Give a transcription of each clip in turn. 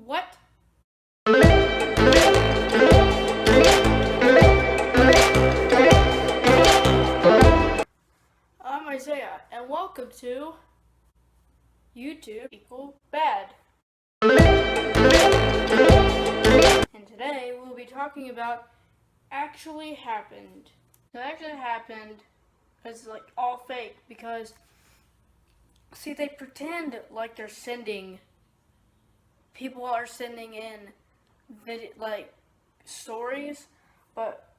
What? I'm Isaiah, and welcome to YouTube equal bad. And today we'll be talking about actually happened. It actually happened because it's like all fake because see they pretend like they're sending people are sending in like stories, but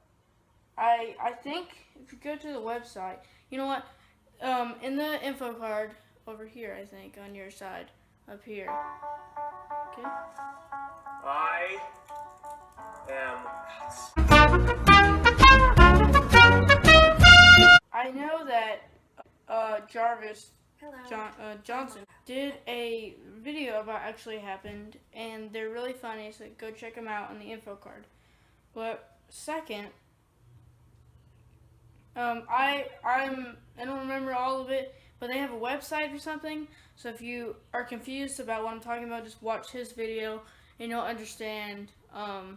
I think if you go to the website, you know what? In the info card over here, I think on your side, up here. Okay. I am. I know that Jarvis Johnson did a video about actually happened, and they're really funny. So go check them out on the info card. But second, I don't remember all of it, but they have a website or something. So if you are confused about what I'm talking about, just watch his video and you'll understand how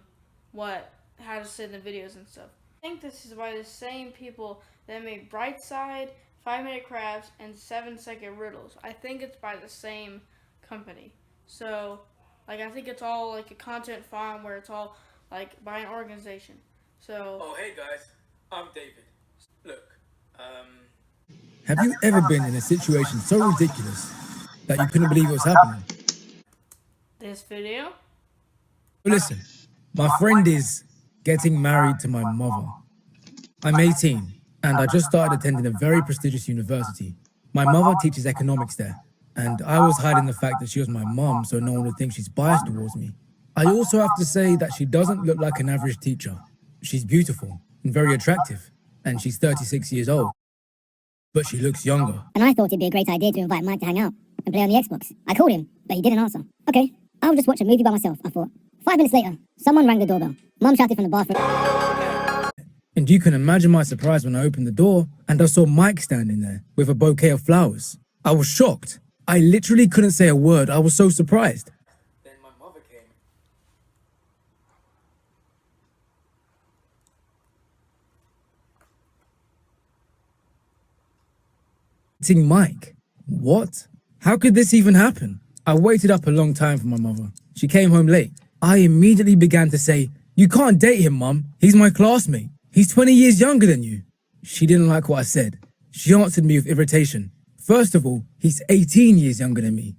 to send the videos and stuff. I think this is by the same people that made Brightside, 5-Minute Crafts, and 7-Second Riddles. I think it's by the same company. So, I think it's all like a content farm where it's all like by an organization. So. Oh, hey guys, I'm David. Look, Have you ever been in a situation so ridiculous that you couldn't believe it was happening? This video? Well, listen, my friend is getting married to my mother. I'm 18, and I just started attending a very prestigious university. My mother teaches economics there, and I was hiding the fact that she was my mom so no one would think she's biased towards me. I also have to say that she doesn't look like an average teacher. She's beautiful and very attractive, and she's 36 years old. But she looks younger. And I thought it'd be a great idea to invite Mike to hang out and play on the Xbox. I called him, but he didn't answer. Okay, I'll just watch a movie by myself, I thought. 5 minutes later, someone rang the doorbell. Mum shouted from the bathroom. And you can imagine my surprise when I opened the door and I saw Mike standing there with a bouquet of flowers. I was shocked. I literally couldn't say a word. I was so surprised. then my mother came. Meeting Mike. What? How could this even happen? I waited up a long time for my mother. She came home late. I immediately began to say, "You can't date him, Mum. He's my classmate. He's 20 years younger than you." She didn't like what I said. She answered me with irritation. First of all, he's 18 years younger than me.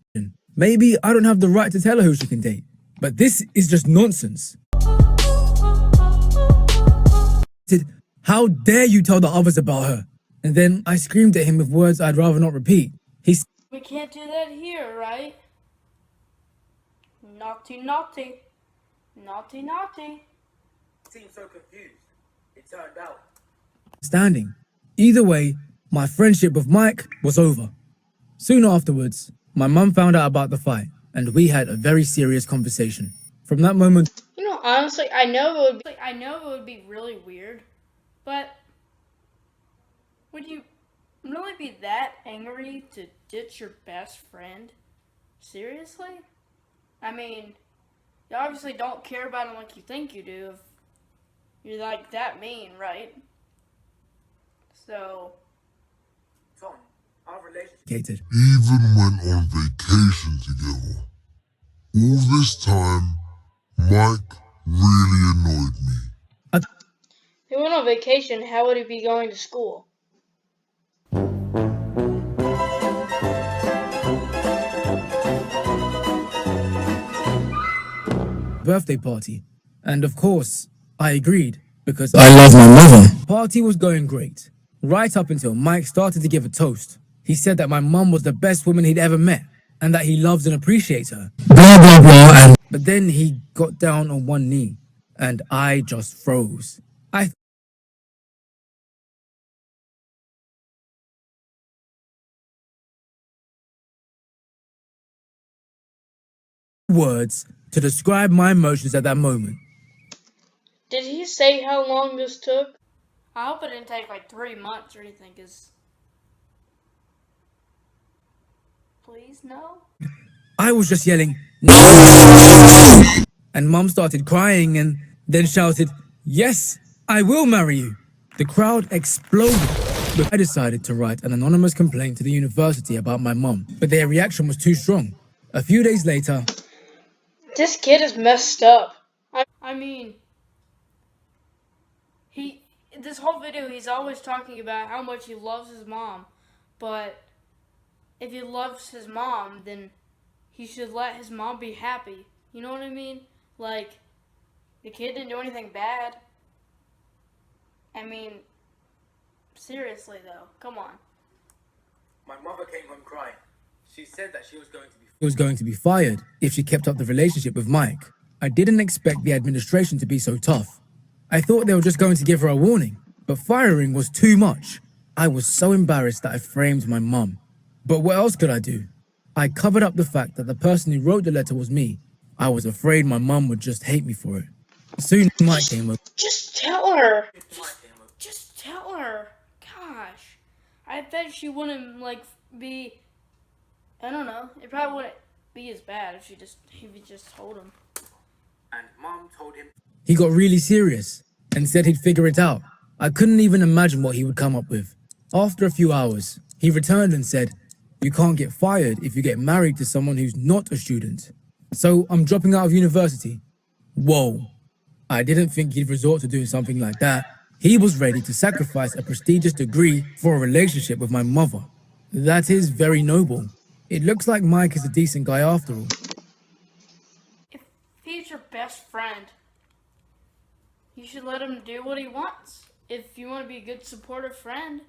Maybe I don't have the right to tell her who she can date. But this is just nonsense. How dare you tell the others about her? And then I screamed at him with words I'd rather not repeat. We can't do that here, right? Naughty, naughty. Naughty, naughty. Seemed so confused. It turned out. Standing. Either way, my friendship with Mike was over. Soon afterwards, my mum found out about the fight, and we had a very serious conversation. From that moment, You know, honestly, I know it would be really weird, but would you really be that angry to ditch your best friend? Seriously? I mean, you obviously don't care about him like you think you do if you're like that mean, right? So, Tom, our relationship. Even went on vacation together. All this time, Mike really annoyed me. if he went on vacation, how would he be going to school? birthday party. And of course, I agreed because I love my mother. Party was going great, right up until Mike started to give a toast. He said that my mum was the best woman he'd ever met and that he loves and appreciates her. Blah, blah, blah. But then he got down on one knee and I just froze. Words to describe my emotions at that moment. Did he say how long this took? I hope it didn't take like 3 months or anything, cause please no. I was just yelling, "No!" And Mum started crying and then shouted, "Yes, I will marry you." The crowd exploded. But I decided to write an anonymous complaint to the university about my mum, but their reaction was too strong. A few days later, This kid is messed up. I mean, this whole video, he's always talking about how much he loves his mom. But if he loves his mom, then he should let his mom be happy. You know what I mean? Like, the kid didn't do anything bad. I mean, seriously though, come on. My mother came home crying. She said that she was going to be fired if she kept up the relationship with Mike. I didn't expect the administration to be so tough. I thought they were just going to give her a warning, but firing was too much. I was so embarrassed that I framed my mum. But what else could I do? I covered up the fact that the person who wrote the letter was me. I was afraid my mum would just hate me for it. Soon Mike came over. Just tell her. Just tell her. Gosh. I bet she wouldn't, like, be... I don't know. It probably wouldn't be as bad if he just told him. And Mom told him. He got really serious and said he'd figure it out. I couldn't even imagine what he would come up with. After a few hours, he returned and said, "You can't get fired if you get married to someone who's not a student. So I'm dropping out of university." Whoa. I didn't think he'd resort to doing something like that. He was ready to sacrifice a prestigious degree for a relationship with my mother. That is very noble. It looks like Mike is a decent guy after all. If he's your best friend, you should let him do what he wants. If you want to be a good supportive friend,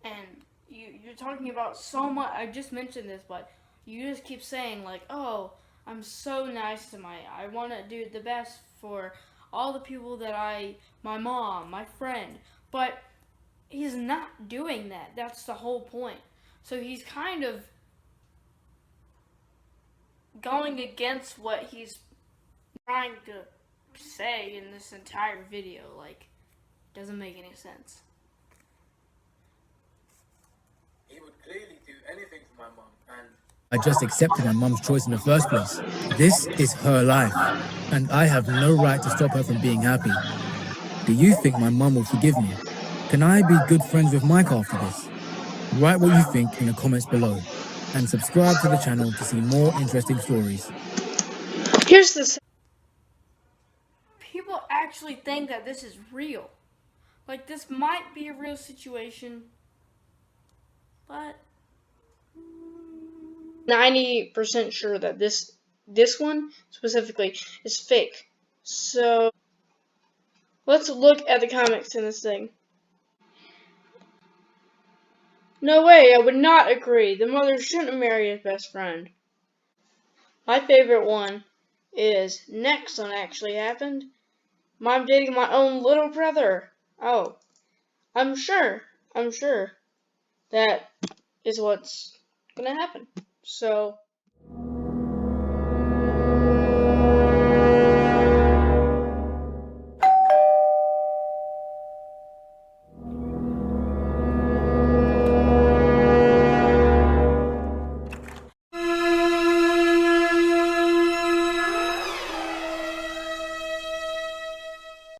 and you're talking about so much, I just mentioned this, but you just keep saying like, "Oh, I'm so nice to I want to do the best for all the people my mom, my friend," but he's not doing that. That's the whole point. So he's kind of going against what he's trying to say in this entire video. Like, doesn't make any sense. He would clearly do anything for my mom, and I just accepted my mum's choice in the first place. This is her life, and I have no right to stop her from being happy. Do you think my mum will forgive me? Can I be good friends with Mike after this? Write what you think in the comments below, and subscribe to the channel to see more interesting stories. Here's the people actually think that this is real. Like, this might be a real situation, but 90% sure that this one specifically is fake. So let's look at the comments in this thing. No way, I would not agree. The mother shouldn't marry his best friend. My favorite one is next one actually happened. Mom dating my own little brother. Oh, I'm sure that is what's gonna happen. So